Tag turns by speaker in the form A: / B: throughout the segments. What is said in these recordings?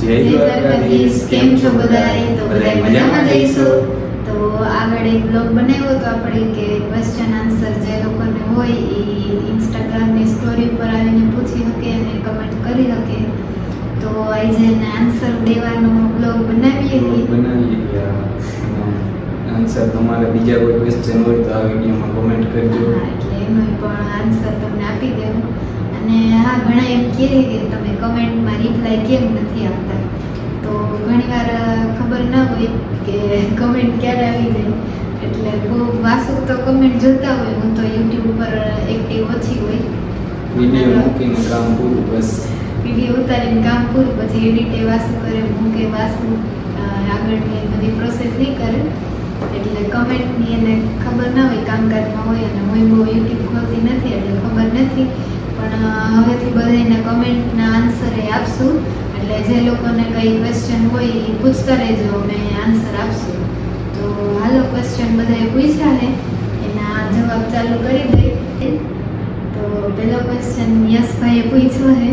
A: જય દ્વારકાધીશ. કેમ છો બધાય? તો બધાય મજામાં જઈશું. તો આગળ એક બ્લોગ બનાવ્યો તો આપણે કે ક્વેશ્ચન આન્સર જે લોકોને હોય એ ઇન્સ્ટાગ્રામની સ્ટોરી પર આવીને પૂછી શકે અને કમેન્ટ કરી શકે. તો આજે એને આન્સર દેવાનો બ્લોગ બનાવીએ
B: આન્સર તમારે બીજા કોઈ ક્વેશ્ચન હોય તો આ વિડીયોમાં કોમેન્ટ કરજો.
A: એટલે એનો પણ આન્સર તમને આપી દેવું. અને હા, ઘણા એમ કહે કે તમે કમેન્ટમાં રિપ્લાય કેમ નથી આપતા. તો ઘણીવાર ખબર ના હોય કે કમેન્ટ ક્યારે આવી જાય. એટલે બહુ વાસુ તો કમેન્ટ જોતા હોય. હું તો યુટ્યુબ પર એક્ટિવ ઓછી હોય.
B: વિડીયો મૂકીને કામ પૂરું, બસ
A: વિડીયો ઉતારીને કામ પૂરું, પછી એડિટે વાસુ કરે, મૂકે વાસુ, આગળની બધી પ્રોસેસ નહીં કરે. એટલે કમેન્ટની એને ખબર ના હોય, કામકાજમાં હોય. અને હું બહુ યુટ્યુબ ખોલતી નથી એટલે ખબર નથી. પણ હવેથી બધાને કમેન્ટના આન્સર એ આપશું. એટલે જે લોકોને કંઈ ક્વેશ્ચન હોય એ પૂછતા રહેજો, અમે આન્સર આપશું. તો હાલો, ક્વેશ્ચન બધાએ પૂછ્યા છે, એના જવાબ ચાલુ કરી દઈએ. તો પહેલો ક્વેશ્ચન યશભાઈએ પૂછ્યો છે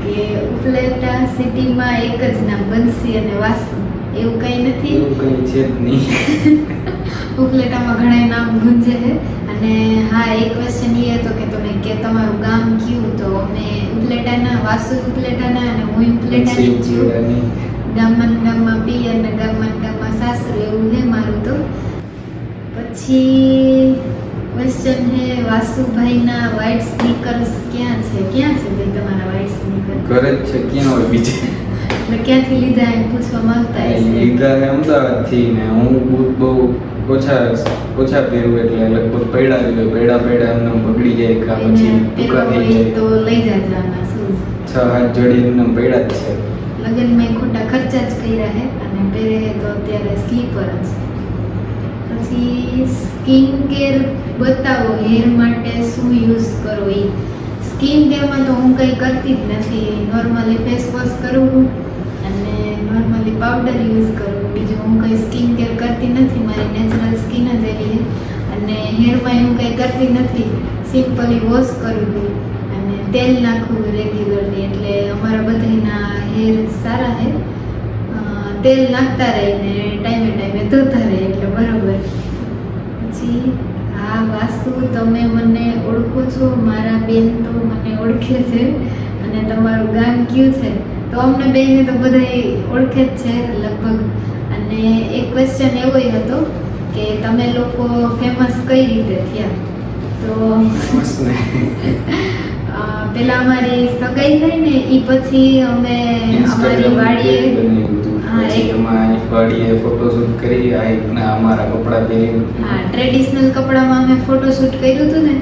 A: કે ઉપલેટા સિટીમાં એક જ નામ બંસી અને વાસુ, એવું કંઈ નથી?
B: એવું કંઈ છે જ નહીં.
A: ઉપલેટામાં ઘણા નામ ગુંજે છે. અને હા, એક ક્વેશ્ચન એ હતો કે તમે કે તમારું ગામ કયું? તો અમે ઉપલેટાના, વાસુ ઉપલેટાના અને હું ઉપલેટાની જ છું. ગામમાં પી અને ગામમાં સાસુ, એવું છે મારું. તો પછી ક્વેશ્ચન છે વાસુભાઈના વ્હાઇટ સ્નીકર્સ ક્યાં છે? ક્યાં છે ભાઈ તમારા વ્હાઇટ સ્નીકર?
B: ઘરે જ છે, ક્યાં હોય બીજે?
A: એટલે ક્યાંથી લીધા એમ પૂછવા માંગતા હશે.
B: લીધા છે અમદાવાદથી. ને હું બૂટ બહુ ઓછા પહેરું એટલે લગભગ પૈડા એમને બગડી જાય કા પછી ટૂંકા થઈ જાય.
A: તો લઈ જાજો આના શૂઝ.
B: 6-8 જોડી એમને પૈડા જ છે.
A: લગ્નમાં ખોટા ખર્ચા જ કર્યા છે અને પહેરે તો અત્યારે સ્લીપર જ. પછી સ્કિન કેર બતાવો, હેર માટે શું યુઝ કરો? એ સ્કિન કેરમાં તો હું કંઈ કરતી જ નથી. નોર્મલી ફેસ વોશ કરું અને નોર્મલી પાવડર યુઝ કરું. બીજું હું કંઈ સ્કિન કેર કરતી નથી. મારી નેચરલ સ્કિન જ એવી છે. અને હેરમાં હું કંઈ કરતી નથી. સિમ્પલી વોશ કરું છું અને તેલ નાખું રેગ્યુલરલી. એટલે અમારા બધાના હેર સારા છે. તેલ નાખતા રહીને ટાઈમે ધોતા રહે એટલે બરોબર. પછી હા વાસુ, તમે મને ઓળખો છો? મારા બેન તો મને ઓળખે છે. અને તમારું ગામ કયું છે? તો અમને બેને તો બધા ઓળખે જ છે લગભગ. અને એક ક્વેશ્ચન એવો હતો કે તમે લોકો ફેમસ કઈ રીતે થયા? તો પેલા અમારી સગાઈ થઈ ને એ પછી અમે અમારી
B: વાડીએ ફોટોશૂટ કરી. અમારા કપડાં પહેરી,
A: હા, ટ્રેડિશનલ કપડામાં અમે ફોટોશૂટ કર્યું હતું ને,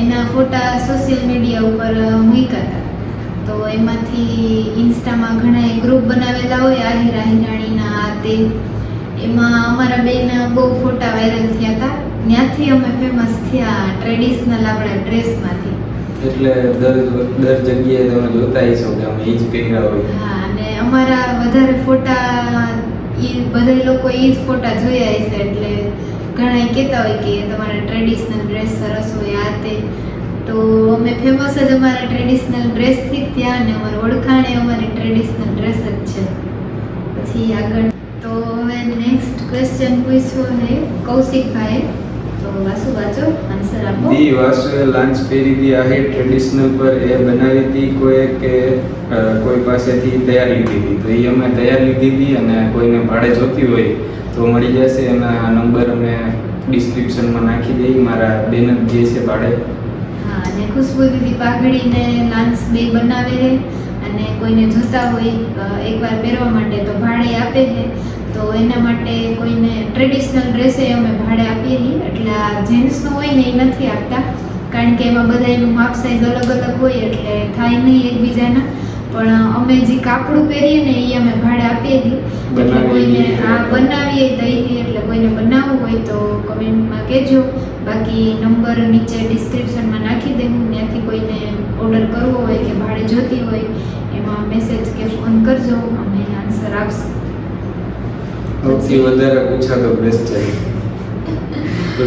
A: એના ફોટા સોશિયલ મીડિયા ઉપર મૂક્યા હતા. તો એમાંથી ઇન્સ્ટામાં ઘણા ગ્રુપ બનાવેલા હોય, આહિર આહિરાણીના આ તે, એમાં અમારા બેના બહુ ફોટા વાયરલ થયા હતા. ત્યાંથી અમે ફેમસ થયા ટ્રેડિશનલ આપણા ડ્રેસમાંથી.
B: એટલે દર જગ્યાએ તમે જોતા હશો કે અમે એ જ પહેર્યા હોય.
A: હા, અને અમારા વધારે ફોટા બધા લોકો એ જ ફોટા જોયા હશે. એટલે ઘણા કહેતા હોય કે તમારા ટ્રેડિશનલ ડ્રેસ સરસ હોય આ તે. તો અમે ફેમસ જ અમારા ટ્રેડિશનલ ડ્રેસથી જ થયા અને અમારી ઓળખાણે અમારી ટ્રેડિશનલ ડ્રેસ જ છે. પછી આગળ તો હવે નેક્સ્ટ ક્વેશ્ચન પૂછ્યો છે કૌશિકભાઈ. તો વાસુ વાંચો, આન્સર આપો.
B: દી વાસુએ લાંચ પહેરી હતી આ ટ્રેડિશનલ પર એ બનાવી હતી કોઈ પાસેથી તૈયાર લીધી હતી. તો એ અમે તૈયાર લીધી હતી અને કોઈને ભાડે જોતી હોય તો મળી જશે. એના નંબર અમે ડિસ્ક્રિપ્શનમાં નાખી દઈએ. મારા બેન જ જે છે ભાડે.
A: હા, અને ખુશ્બુ દીદી પાઘડીને લાંચ બે બનાવે છે અને કોઈને જોતા હોય એકવાર પહેરવા માટે તો ભાડે આપે છે. તો એના માટે કોઈને ટ્રેડિશનલ ડ્રેસે અમે ભાડે આપીએ છીએ. એટલે આ જેન્ટ્સનો હોય ને એ નથી આપતા, કારણ કે એમાં બધાનું માપ સાઈઝ અલગ અલગ હોય એટલે થાય નહીં એકબીજાના. પણ અમે જે કાપડું પહેરીએ ને એ અમે ભાડે આપીએ છીએ. એટલે કોઈને બનાવીએ દઈએ. એટલે કોઈને બનાવવું હોય તો કમેન્ટમાં કહેજો. બાકી નંબર નીચે ડિસ્ક્રિપ્શનમાં નાખી દેવું. ત્યાંથી કોઈને ઓર્ડર કરવો હોય કે ભાડે જોતી હોય એમાં મેસેજ કે ફોન કરજો, અમે આન્સર આપશું.
B: સૌથી વધારે પૂછાતો ક્વેશ્ચન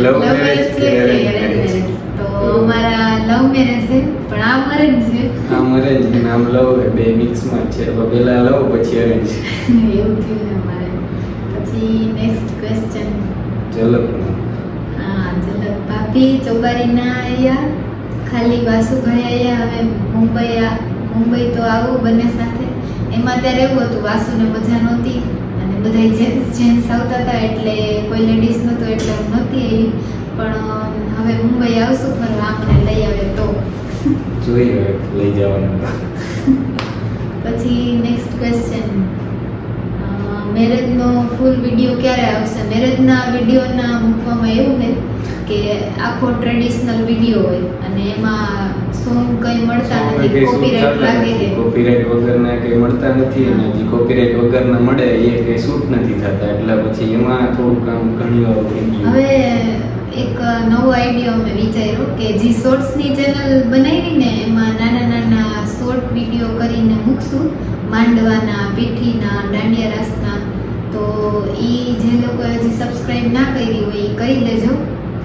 B: લવ મેરેજ કે અરેન્જ મેરેજ?
A: તો અમારા લવ મેરેજ છે. પણ આમ અરેન્જ છે.
B: આમ અરેન્જ અને આમ લવ બે મિક્સમાં જ છે. તો પહેલા લવ પછી અરેન્જ.
A: એવું થયું છે અમારે. પછી નેક્સ્ટ ક્વેશ્ચન.
B: ઝલકનું.
A: હા, ઝલક ભાભી ચોબારીના આયા, ખાલી વાસુભાઈ આયા, હવે મુંબઈ તો આવો બંને સાથે. એમાં ત્યારે એવું હતું, વાસુને મજા નહોતી અને બધા જેન્ટ્સ આવતા હતા એટલે કોઈ લેડીઝ નહોતો એટલે હું નહોતી આવી. પણ હવે મુંબઈ આવશું ફરવા, આમને લઈ આવે તો.
B: જોઈએ હવે લઈ જવાનું.
A: પછી નેક્સ્ટ ક્વેશ્ચન. મેરેજનો ફૂલ વિડીયો ક્યારે આવશે? મેરેજના વિડીયોના મૂકવામાં એવું છે કે આખો ટ્રેડિશનલ વિડીયો હોય અને એમાં સોંગ કંઈ મળતા નથી, કોપીરાઇટ લાગે છે.
B: કોપીરાઇટ વગરના કંઈ મળતા નથી અને જે કોપીરાઇટ વગરના મળે એ કંઈ શૂટ નથી થતા, એટલે પછી એમાં થોડું કામ ઘણી વાર થઈ ગયું.
A: હવે એક નવો આઈડિયા અમે વિચાર્યો કે જે શોર્ટ્સની ચેનલ બનાવી ને એમાં નાના નાના શોર્ટ વિડીયો કરીને મૂકશું, માંડવાના, પીઠીના, દાંડિયા રાસના. તો એ જે લોકોએ હજી સબસ્ક્રાઇબ ના કરી હોય એ કરી દેજો.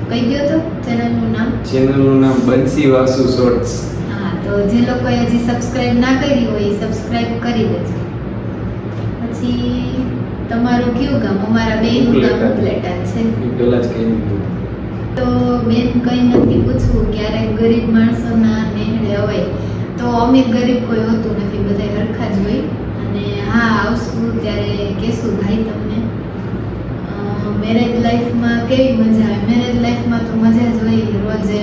A: કહી દો તો ચેનલનું નામ.
B: ચેનલનું નામ બંસી વાસુ શોર્ટ્સ.
A: હા, તો જે લોકોએ હજી સબસ્ક્રાઇબ ના કરી હોય એ સબસ્ક્રાઇબ કરી દેજો. પછી તમારું કયું ગામ? અમારા બેયનું ગામ ઉપલેટા છે.
B: એ પહેલા જ કહી દીધું.
A: તો બેન કંઈ નથી પૂછવું, ક્યારેક ગરીબ માણસોના નેહળે હોય તો અમીર ગરીબ કોઈ હોતું નથી, બધા હરખા જ હોય. અને હા, આવશું ત્યારે કહેશું ભાઈ તમને. મેરેજ લાઈફમાં કેવી મજા આવે? મેરેજ લાઈફમાં તો મજા જ હોય, રોજે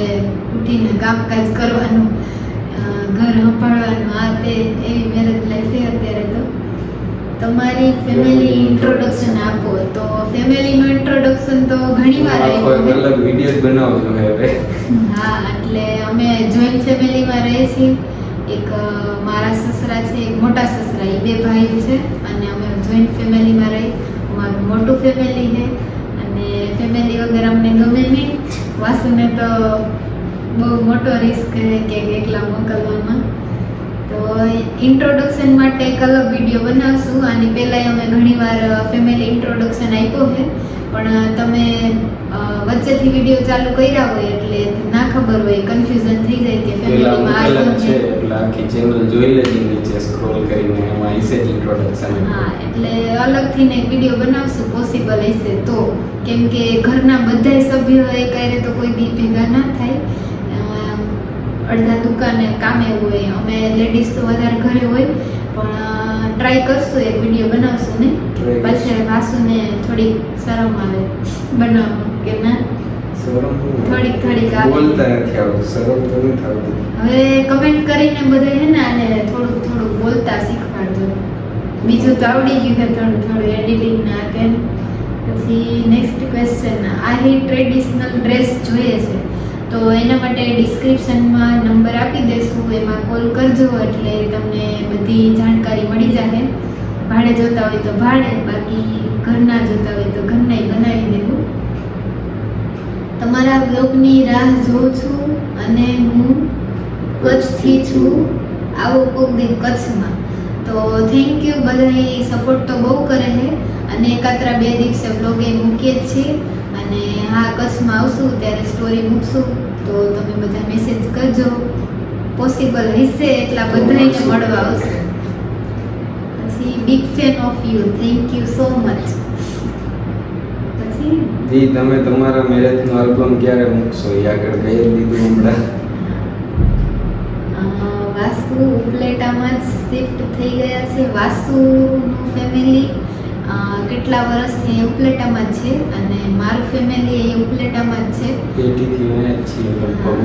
A: ઉઠીને કામકાજ કરવાનું, ઘર સંભાળવાનું, આ તે એવી મેરેજ લાઈફ છે અત્યારે. તો તમારી ફેમિલી ઇન્ટ્રોડક્શન આપો. તો ફેમિલીનું ઇન્ટ્રોડક્શન તો ઘણીવાર આપ્યું.
B: અલગ વિડીયો બનાવજો હવે.
A: હા, એટલે અમે જોઈન્ટ ફેમિલીમાં રહીએ છીએ. એક મારા સસરા છે, એક મોટા સસરા, એ બે ભાઈઓ છે અને અમે જોઈન્ટ ફેમિલીમાં રહી. અમારું મોટું ફેમિલી છે અને ફેમિલી વગર અમને ગમે નહીં. વાસુને તો બહુ મોટો રિસ્ક છે કે એકલા મોકલવામાં. તો ઇન્ટ્રોડક્શન માટે એક અલગ વિડીયો બનાવશું. આની પહેલાં અમે ઘણીવાર ફેમિલી ઇન્ટ્રોડક્શન આપ્યો છે, પણ તમે વચ્ચેથી વિડીયો ચાલુ કર્યા હોય એટલે ના ખબર હોય, કન્ફ્યુઝન થઈ જાય કે ફેમિલીમાં આ શું છે.
B: એટલે આખી ચેનલ જોઈ લેજો નીચે સ્ક્રોલ કરીને, એમાં હશે જ ઇન્ટ્રોડક્શન.
A: હા, એટલે અલગથી ને એક વિડીયો બનાવશું પોસિબલ હશે તો. કેમ કે ઘરના બધા સભ્યો એકાયરે તો કોઈ દી ભેગા ના થાય. અડધા દુકાને કામે હોય, અમે લેડીઝ તો વધારે ઘરે હોય, પણ ટ્રાય કરશું, એક વિડીયો બનાવશું ને. પછી વાસુને થોડીક શરમ આવે બનાવવા કે ના? થોડીક આવે.
B: બોલતા નથી આવતું, શરમ તો નથી આવતી.
A: હવે કમેન્ટ કરીને બધા છે ને આને થોડુંક બોલતા શીખવાડજો. બીજું તો આવડી ગયું છે થોડું એડિટિંગ ના કે. પછી નેક્સ્ટ ક્વેશ્ચન. આહી ટ્રેડિશનલ ડ્રેસ જોઈએ છે તો એના માટે ડિસ્ક્રિપ્શનમાં નંબર આપી દઈશું, એમાં કોલ કરજો એટલે તમને બધી જાણકારી મળી જશે. ભાડે જોતા હોય તો ભાડે, બાકી ઘરના જોતા હોય તો ઘરનાય બનાવી દેવું. તમારા બ્લોગની રાહ જોઉં છું અને હું કચ્છથી છું. આવો કોક દી કચ્છમાં. તો થેન્ક યુ, બધા સપોર્ટ તો બહુ કરે છે અને એકાત્રા 2 દિવસે બ્લોગ એ મૂકીએ જ છીએ. અને હા, કચ્છમાં આવશું ત્યારે સ્ટોરી મૂકશું તો તમે બધા મેસેજ કરજો. પોસિબલ હશે એટલા બધાને મળવા આવશે. પછી big fan of you, thank you so much. પછી
B: જી, તમે તમારા મેરેજનો આલ્બમ ક્યારે મૂકશો એ આગળ કહી દીધું હમણાં.
A: વાસુ ઉપલેટામાં જ શિફ્ટ થઈ ગયા છે. વાસુનું ફેમિલી કેટલા વર્ષથી ઉપલેટામાં જ છે અને મારું ફેમિલી એ ઉપલેટામાં જ છે.
B: પેટીથી અહીંયા જ છીએ,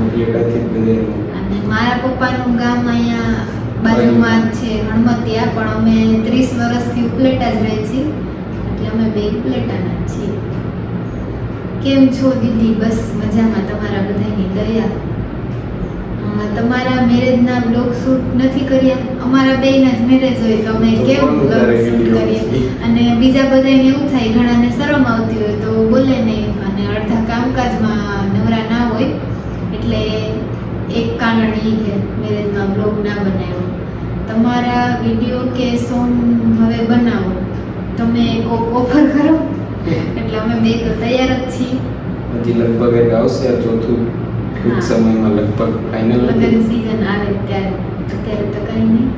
B: ઉપલેટાથી જ બધે.
A: અને મારા પપ્પાનું ગામ અહીંયા બાજુમાં જ છે, હણમતિયા, પણ અમે 30 વર્ષથી ઉપલેટા જ રહીએ છીએ એટલે અમે બે ઉપલેટાના જ છીએ. કેમ છો દીદી? બસ મજામાં, તમારા બધાની દયા. તમારા મેરેજના બ્લોગ શૂટ નથી કર્યા? અમારા બેયના જ મેરેજ હોય તો અમે કેમ બ્લોગ શૂટ કરીએ? અને બીજા બધાને એવું થાય, ઘણાને શરમ આવતી હોય તો બોલે નહીં અને અડધા કામકાજમાં નવરા ના હોય એટલે એક કારણ એ છે મેરેજમાં બ્લોગ ના બનાવ્યો. તમારા વિડીયો કે સોંગ હવે બનાવો, તમે કોક ઓફર કરો એટલે અમે બે તો તૈયાર જ છીએ.
B: હજી લગભગ એક આવશે ચોથું ટૂંક
A: હા.
B: સમયમાં લગભગ ફાઇનલ
A: લગ્ન સીઝન આવે ત્યારે, અત્યારે તો કંઈ નહીં.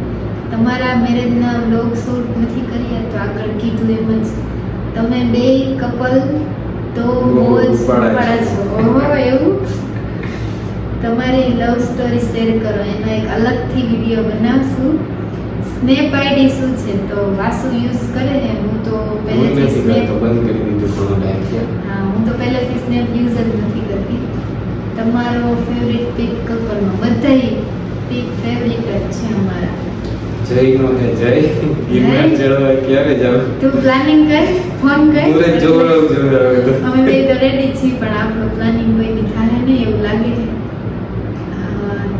A: તમારા મેરેજના વ્લોગ શૂટ નથી કર્યા તો આગળ કીધું એમ જ તમે બે કપલ તો બહુ જ
B: ઉપાડા
A: ઉપાડા
B: છો.
A: છો. ઓહો, એવું. તમારી લવ સ્ટોરી શેર કરો, એનો એક અલગથી વિડીયો બનાવશું. સ્નેપ આઈડી શું છે? તો વાસુ યુઝ કરે છે. હું તો
B: હું
A: પહેલેથી
B: નથી
A: સ્નેપ
B: કરતો, બંધ કરી દીધું થોડો ટાઈમ થયો.
A: હા, હું તો પહેલેથી સ્નેપ યુઝ જ નથી કરતી. તમારો ફેવરિટ પિક કપલમાં બધાય પિક ફેવરિટ જ છે અમારા.
B: જયનો હે જય ગિરનાર ચડવા ક્યારે જાવ?
A: તું પ્લાનિંગ કર, ફોન કર.
B: પૂરે જોરાવ તો
A: અમે બે તો રેડી છીએ, પણ આપણું પ્લાનિંગ કોઈ દી થાય નહીં એવું લાગે છે.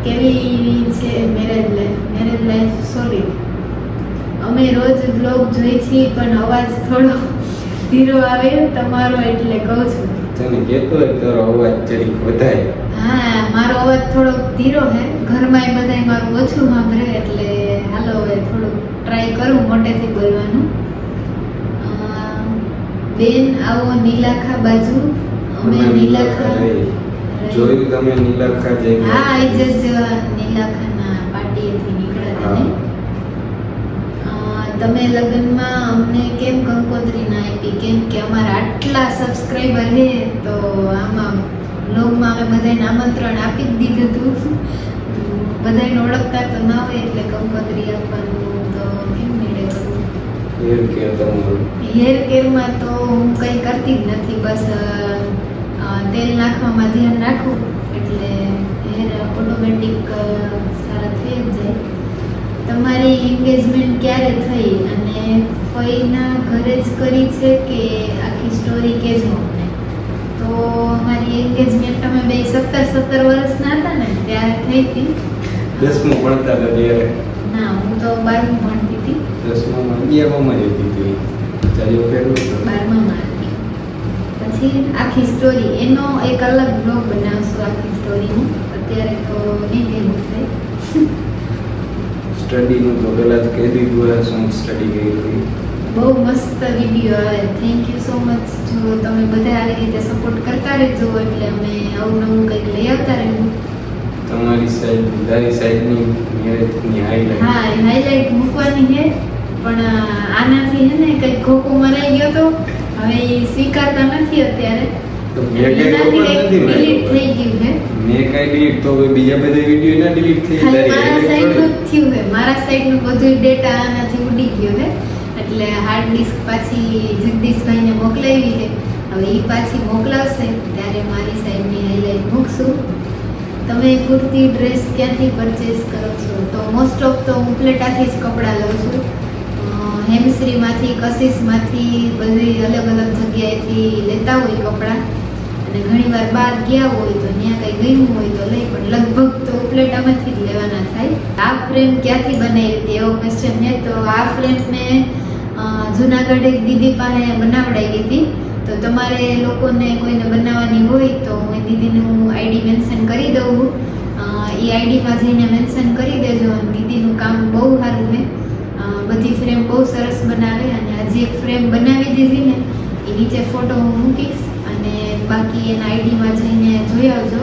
A: કેવી છે મેરેજ લાઈફ? સોલિડ. અમે રોજ બ્લોગ જોઈ છીએ, પણ અવાજ થોડો ધીરો આવે તમારો, એટલે કહું છું.
B: તને કહેતો હોય તારો અવાજ જરીક વધારે.
A: હા, મારો અવાજ થોડોક ધીરો છે. ઘરમાં બધાય મારું ઓછું સાંભળે, એટલે હાલો હવે થોડુંક ટ્રાય કરું મોટેથી બોલવાનું. બેન આવો નીલાખા બાજુ. અમે નીલાખા
B: જોયું તમે નીલાખા જે
A: હા, આઈ જ નીલાખાના પાર્ટીએથી નીકળ્યા હતા ને. તમે લગ્નમાં અમને કેમ કંકોત્રી ના આપી? કેમ કે અમારા આટલા સબસ્ક્રાઈબર છે, તો આમાં બ્લોગમાં અમે બધાને આમંત્રણ આપી જ દીધું હતું. બધાને ઓળખતા તો ના હોય, એટલે કંકોત્રી આપવાનું તો કેમ નીડે કરવું.
B: હેર કેર તમારું
A: હેર કેરમાં તો હું કંઈ કરતી જ નથી, બસ તેલ નાખવામાં ધ્યાન રાખું એટલે હેર ઓટોમેટિક સારા થઈ જ જાય. તમારી એન્ગેજમેન્ટ ક્યારે થઈ અને ફઈના ઘરે જ કરી છે કે આખી સ્ટોરી કહેજો અમને? તો અમારી એન્ગેજમેન્ટ અમે બે 17 વર્ષના હતા ને ત્યારે થઈ હતી.
B: 10મું ભણતા હતા ત્યારે.
A: ના, હું તો 12મું ભણતી હતી.
B: 10માં 11માં જ હતી તું. ચાલ્યો ફેરવું તો
A: 12માં હતી. પછી આખી સ્ટોરી એનો એક અલગ બ્લોગ બનાવશું આખી સ્ટોરીનું. અત્યારે તો નહીં ભેગું થાય.
B: સ્ટડીનું તો પહેલા જ કહી દીધું હે, શું સ્ટડી કરી હતી.
A: બહુ મસ્ત વિડીયો આવે. Thank you so much. જો તમે બધા આવી રીતે સપોર્ટ કરતા રહેજો, એટલે અમે આવું નવું કંઈક લઈ આવતા રહીશું.
B: તમારી સાઈડ તારી સાઈડની મેરેજની હાઈલાઈટ.
A: હા, હાઈલાઇટ મૂકવાની છે, પણ આનાથી છે ને કંઈક ખોખો મરાઈ ગયો તો હવે એ સ્વીકારતા નથી અત્યારે.
B: તો મેં કઈ
A: એનાથી
B: ખબર
A: કંઈક
B: નથી
A: delete થઈ ગયું છે.
B: મેં કઈ ડિલીટ તો હવે બીજા બધા વિડીયો ના ડિલીટ થઈ
A: ખાલી
B: તારી
A: મારા
B: highlight
A: સાઈડનું
B: થોડી.
A: જ થયું છે. મારા સાઈડનું બધું ડેટા આનાથી ઉડી ગયો છે, એટલે હાર્ડ ડિસ્ક પાછી જગદીશભાઈને મોકલાવી છે. હવે એ પાછી મોકલાવશે ત્યારે મારી સાઈડની હાઈલાઇટ મૂકશું. તમે કુર્તી ડ્રેસ ક્યાંથી પરચેસ કરો છો? તો મોસ્ટ ઓફ તો હું પ્લેટાથી જ કપડાં લઉં છું. હેમશ્રીમાંથી, કશિશમાંથી, બધી અલગ અલગ જગ્યાએથી લેતા હોય કપડાં. અને ઘણીવાર બહાર ગયા હોય તો ત્યાં કંઈ ગયું હોય તો લઈ, પણ લગભગ તો ઉપલેટામાંથી જ લેવાના થાય. આ ફ્રેમ ક્યાંથી બનાવી હતી એવો ક્વેશ્ચન છે. તો આ ફ્રેમ મેં જુનાગઢ એક દીદી પાસે બનાવડાવી હતી. તો તમારે લોકોને કોઈને બનાવવાની હોય તો હું એ દીદીનું આઈડી મેન્શન કરી દઉં. એ આઈડીમાં જઈને મેન્શન કરી દેજો. અને દીદીનું કામ બહુ સારું છે. બધી ફ્રેમ બહુ સરસ બનાવે. અને હજી એક ફ્રેમ બનાવી દીધી ને એ નીચે ફોટો હું મૂકીશ, અને બાકી એના આઈડીમાં જઈને જોઈ આવજો.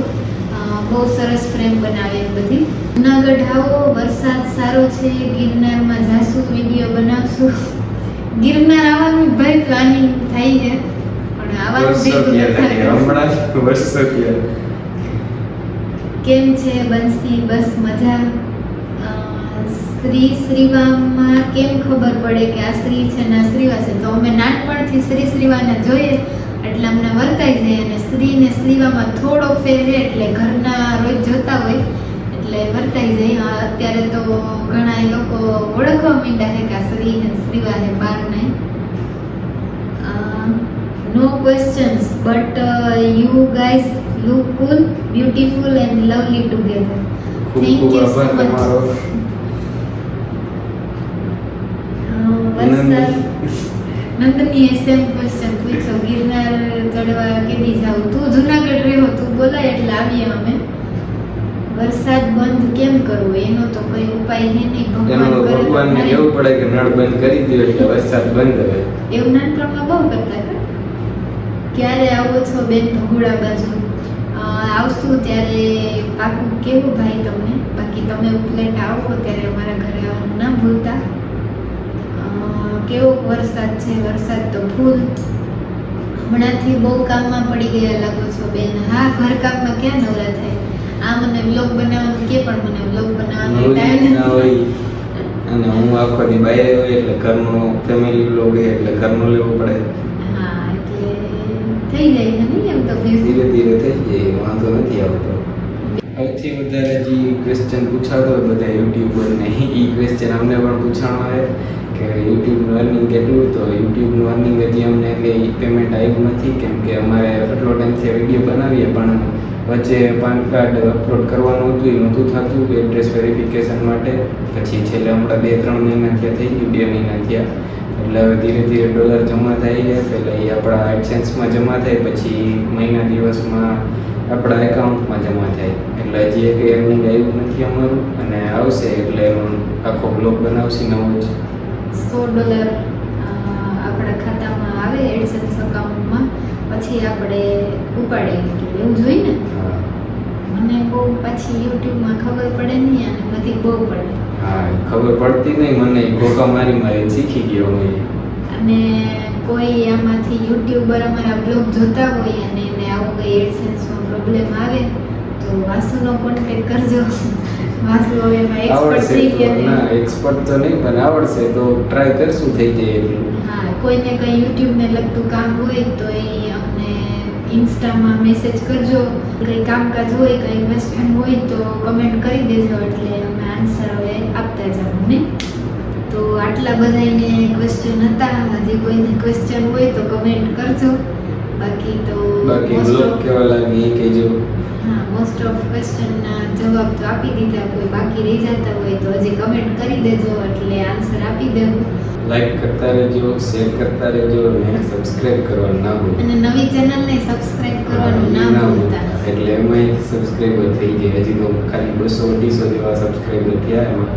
A: બહુ સરસ ફ્રેમ બનાવે બધી. જુનાગઢ આવો, વરસાદ સારો છે, ગિરનારમાં જાશું, વિડીયો બનાવશું. ગિરનાર આવવાનું ભાઈ પ્લાનિંગ થાય છે, પણ આવવાનું
B: વર્ષો
A: ભેગું
B: થયા
A: નથી
B: હતા,
A: થતું.
B: હમણાં જ વર્ષો થયા.
A: કેમ છે બંસી? બસ મજા. શ્રીવામાં કેમ ખબર પડે કે આ શ્રી છે ને આ શ્રીવા છે? તો અમે નાનપણથી શ્રીવાને જોઈએ એટલે અમને વર્તાઈ જાય. અને શ્રી ને શ્રીવામાં થોડો ફેર છે, એટલે ઘરના રોજ જોતા હોય એટલે વર્તાઈ જાય. અત્યારે તો ઘણા લોકો ઓળખવા માંડ્યા છે કે આ શ્રી ને શ્રીવા છે, બાર નહીં. No questions, but you guys look cool, beautiful and lovely together.
B: ખૂબ
A: Thank
B: ખૂબ
A: you so
B: આભાર
A: much.
B: તમારો.
A: નંદનીએ સેમ ક્વેશ્ચન પૂછ્યો, ગિરનાર ચડવા કેદી જાવ? તું જુનાગઢ રહ્યો, તું બોલાય એટલે આવીએ અમે. વરસાદ બંધ કેમ કરવો? એનો તો કોઈ ઉપાય છે નહીં.
B: એનો
A: ભગવાન કરે તો
B: ભગવાનને
A: થાય.
B: કેવું પડે કે નળ બંધ કરી દો એટલે વરસાદ બંધ રહે.
A: એવું નાનપણમાં બહુ કરતા હતા. ક્યારે આવો છો બેન ભગુડા બાજુ? આવશું ત્યારે પાકું કેવું ભાઈ તમને. બાકી તમે ઉપલેટ આવો ત્યારે અમારા ઘરે આવવાનું ના ભૂલતા. કેવો વરસાદ છે, વરસાદ તો ફૂલ. હમણાંથી બહુ કામમાં પડી ગયા લાગો છો બેન. હા, ઘર કામમાં ક્યાં નવરા થાય. આ મને વ્લોગ બનાવવાનું કે પણ મને વ્લોગ બનાવવાનો ટાઈમ
B: ના હોય અને હું આખો દી બહાર હોય એટલે ઘરનો ફેમિલી વ્લોગ એટલે ઘરનો લેવો પડે.
A: હા, એટલે થઈ જાય છે નહીં એમ તો
B: ધીરે ધીરે થઈ જાય, વાંધો નથી આવતો. સૌથી વધારે જે ક્વેશ્ચન પૂછાતો હોય બધા યુટ્યુબરને, એ ક્વેશ્ચન અમને પણ પૂછાણો આવે કે યુટ્યુબનું અર્નિંગ કેટલું. તો યુટ્યુબનું અર્નિંગ હજી અમને કંઈ પેમેન્ટ આવ્યું નથી, કેમ કે અમારે આટલો ટાઈમથી વિડીયો બનાવીએ પણ વચ્ચે પાન કાર્ડ અપલોડ કરવાનું હતું, એ નહોતું થતું એડ્રેસ વેરિફિકેશન માટે. પછી છેલ્લે હમણાં 2-3 મહિના થયા, થઈ ગયું 2 મહિના થયા. એટલે હવે ધીરે ધીરે ડોલર જમા થઈ ગયા. પહેલાં એ આપણા એડસેન્સમાં જમા થાય, પછી મહિના દિવસમાં આપણા એકાઉન્ટમાં જમા થાય. એટલે હજી એક અર્નિંગ આવ્યું નથી અમારું, અને આવશે એટલે એનો આખો બ્લોગ બનાવશે નવો જ.
A: $100 આપણા ખાતામાં આવે એડસેન્સ અકાઉન્ટમાં, પછી આપણે ઉપાડીએ એવું જોઈએ ને. મને બહુ પાછી યુટ્યુબમાં ખબર પડે નહીં અને બધી બહુ પડે.
B: હા, ખબર પડતી નહીં મને, ગોકા મારી શીખી ગયો હું.
A: અને કોઈ આમાંથી યુટ્યુબર અમારા બ્લોગ જોતા હોય અને એને આવું કંઈ એડસેન્સમાં પ્રોબ્લેમ આવે તો વાસુનો કોન્ટેક્ટ કરજો. વાસુ હવે એમાં એક્સપર્ટ થઈ ગયા.
B: ના, એક્સપર્ટ તો નહીં પણ આવડશે તો ટ્રાય કરશું, થઈ જાય એટલું.
A: હા, કોઈને કંઈ યુટ્યુબને લગતું કામ હોય તો એ અમને ઇન્સ્ટામાં મેસેજ કરજો. કંઈ કામકાજ હોય, કંઈ ક્વેશ્ચન હોય તો કમેન્ટ કરી દેજો, એટલે અમે આન્સર હવે આપતા જાઉં ને. તો આટલા બધાને ક્વેશ્ચન હતા. હજી કોઈને ક્વેશ્ચન હોય તો કમેન્ટ કરજો. બાકી
B: બ્લોગ કેવા લાગે એ કહેજો.
A: હા, મોસ્ટ ઓફ ક્વેશ્ચનના જવાબ તો આપી દીધા. કોઈ બાકી રહી જતા હોય તો હજી કમેન્ટ કરી દેજો, એટલે આન્સર આપી દેવું.
B: લાઈક કરતા રહેજો, શેર કરતા રહેજો અને સબસ્ક્રાઇબ કરવાનું ના ભૂલતા.
A: અને નવી ચેનલને સબસ્ક્રાઇબ કરવાનું ના ભૂલતા.
B: એટલે એમાં સબસ્ક્રાઇબર થઈ જાય. હજી તો ખાલી 200-250 જેવા સબસ્ક્રાઇબર થયા એમાં.